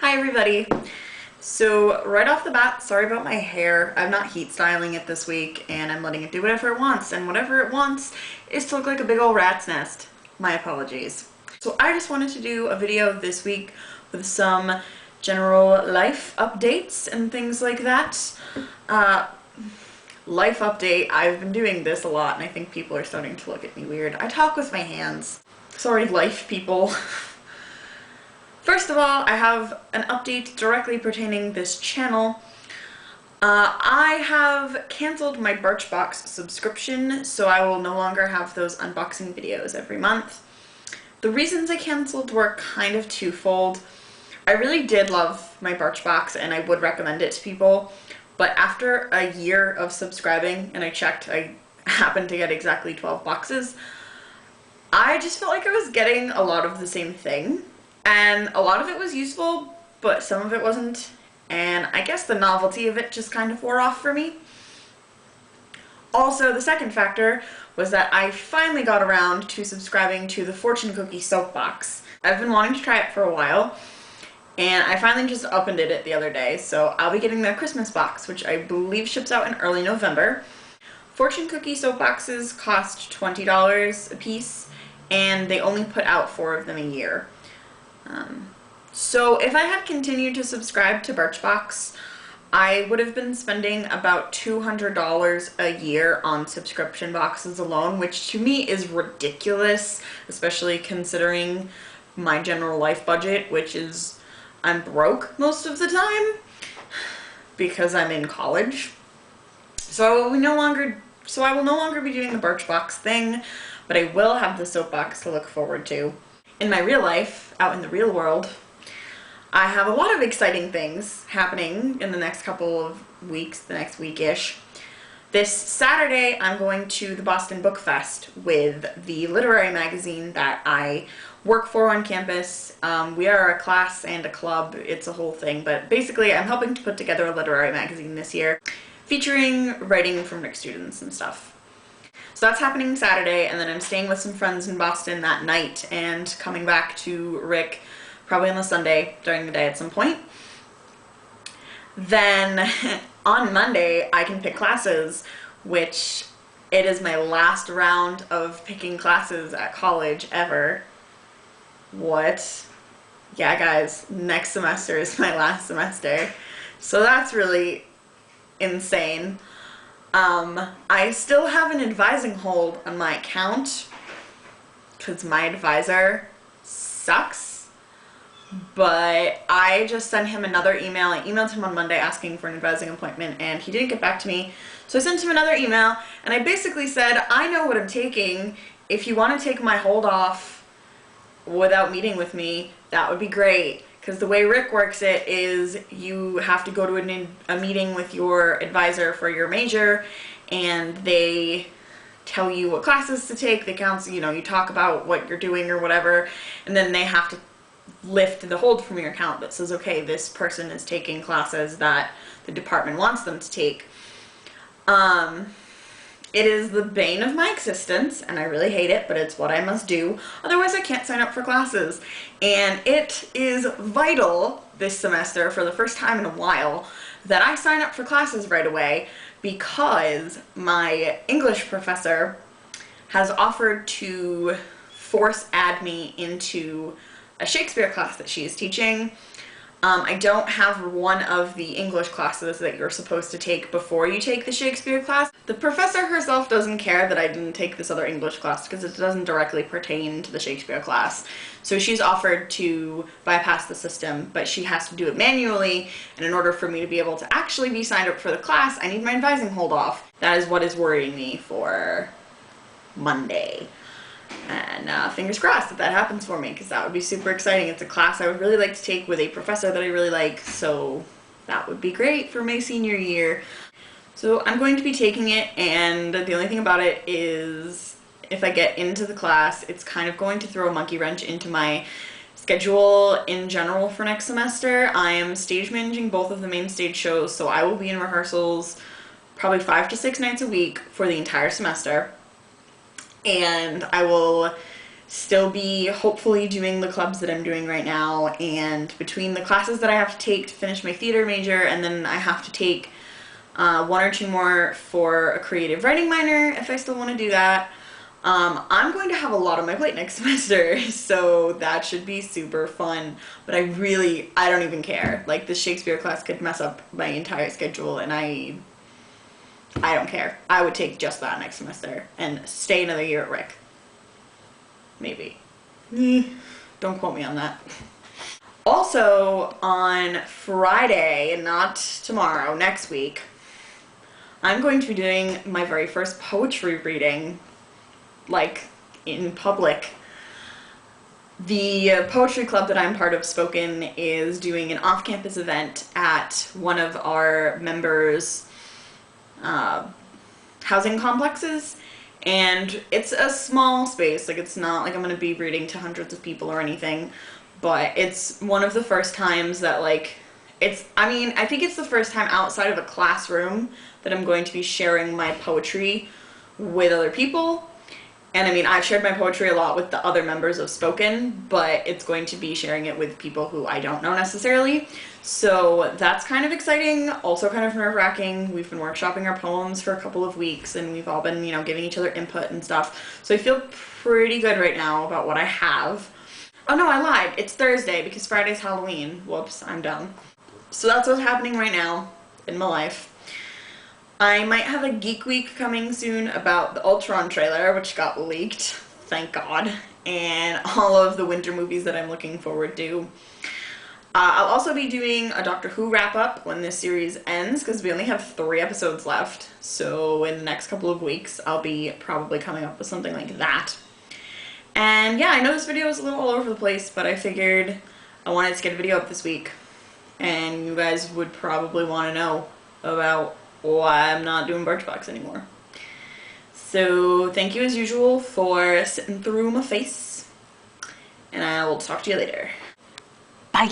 Hi everybody. So right off the bat, sorry about my hair. I'm not heat styling it this week and I'm letting it do whatever it wants, and whatever it wants is to look like a big old rat's nest. My apologies. So I just wanted to do a video this week with some general life updates and things like that. Life update, I've been doing this a lot and I think people are starting to look at me weird. I talk with my hands. Sorry, life people. First of all, I have an update directly pertaining this channel. I have canceled my Birchbox subscription, so I will no longer have those unboxing videos every month. The reasons I canceled were kind of twofold. I really did love my Birchbox and I would recommend it to people, but after a year of subscribing, and I checked, I happened to get exactly 12 boxes, I just felt like I was getting a lot of the same thing. And a lot of it was useful, but some of it wasn't. And I guess the novelty of it just kind of wore off for me. Also, the second factor was that I finally got around to subscribing to the Fortune Cookie Soapbox. I've been wanting to try it for a while, and I finally just opened it the other day, so I'll be getting their Christmas box, which I believe ships out in early November. Fortune Cookie Soapboxes cost $20 a piece, and they only put out 4 of them a year. So if I had continued to subscribe to Birchbox, I would have been spending about $200 a year on subscription boxes alone, which to me is ridiculous, especially considering my general life budget, which is I'm broke most of the time because I'm in college. So I will no longer be doing the Birchbox thing, but I will have the Soapbox to look forward to. In my real life, out in the real world, I have a lot of exciting things happening in the next couple of weeks, the next week-ish. This Saturday, I'm going to the Boston Book Fest with the literary magazine that I work for on campus. We are a class and a club, it's a whole thing, but basically I'm helping to put together a literary magazine this year, featuring writing from Rick students and stuff. So that's happening Saturday, and then I'm staying with some friends in Boston that night and coming back to Rick probably on a Sunday during the day at some point. Then on Monday I can pick classes, which it is my last round of picking classes at college ever. What? Yeah guys, next semester is my last semester. So that's really insane. I still have an advising hold on my account because my advisor sucks, but I just sent him another email. I emailed him on Monday asking for an advising appointment and he didn't get back to me, so I sent him another email and I basically said, I know what I'm taking. If you want to take my hold off without meeting with me, that would be great. Because the way Rick works it is you have to go to a meeting with your advisor for your major, and they tell you what classes to take, they counsel, you talk about what you're doing or whatever, and then they have to lift the hold from your account that says, okay, this person is taking classes that the department wants them to take. It is the bane of my existence, and I really hate it, but it's what I must do. Otherwise, I can't sign up for classes. And it is vital this semester, for the first time in a while, that I sign up for classes right away, because my English professor has offered to force add me into a Shakespeare class that she is teaching. I don't have one of the English classes that you're supposed to take before you take the Shakespeare class. The professor herself doesn't care that I didn't take this other English class because it doesn't directly pertain to the Shakespeare class. So she's offered to bypass the system, but she has to do it manually, and in order for me to be able to actually be signed up for the class, I need my advising hold off. That is what is worrying me for Monday. And fingers crossed that happens for me, because that would be super exciting. It's a class I would really like to take with a professor that I really like, so that would be great for my senior year. So I'm going to be taking it, and the only thing about it is if I get into the class, it's kind of going to throw a monkey wrench into my schedule in general for next semester. I am stage managing both of the main stage shows, so I will be in rehearsals probably 5 to 6 nights a week for the entire semester. And I will still be hopefully doing the clubs that I'm doing right now, and between the classes that I have to take to finish my theater major, and then I have to take one or two more for a creative writing minor if I still want to do that. I'm going to have a lot on my plate next semester, so that should be super fun. But I don't even care. Like, this Shakespeare class could mess up my entire schedule, and I don't care. I would take just that next semester and stay another year at Rick. Maybe. Don't quote me on that. Also, on Friday, and not tomorrow, next week, I'm going to be doing my very first poetry reading, like, in public. The poetry club that I'm part of, Spoken, is doing an off-campus event at one of our members' housing complexes, and it's a small space. Like, it's not like I'm gonna be reading to hundreds of people or anything, but it's one of the first times that, like, I think it's the first time outside of a classroom that I'm going to be sharing my poetry with other people. And I mean, I've shared my poetry a lot with the other members of Spoken, but it's going to be sharing it with people who I don't know necessarily. So that's kind of exciting, also kind of nerve-wracking. We've been workshopping our poems for a couple of weeks, and we've all been, giving each other input and stuff. So I feel pretty good right now about what I have. Oh no, I lied. It's Thursday because Friday's Halloween. Whoops, I'm dumb. So that's what's happening right now in my life. I might have a Geek Week coming soon about the Ultron trailer, which got leaked, thank God, and all of the winter movies that I'm looking forward to. I'll also be doing a Doctor Who wrap-up when this series ends, because we only have 3 episodes left, so in the next couple of weeks I'll be probably coming up with something like that. And yeah, I know this video is a little all over the place, but I figured I wanted to get a video up this week, and you guys would probably want to know about why I'm not doing Birchbox anymore. So thank you as usual for sitting through my face, and I will talk to you later. Bye!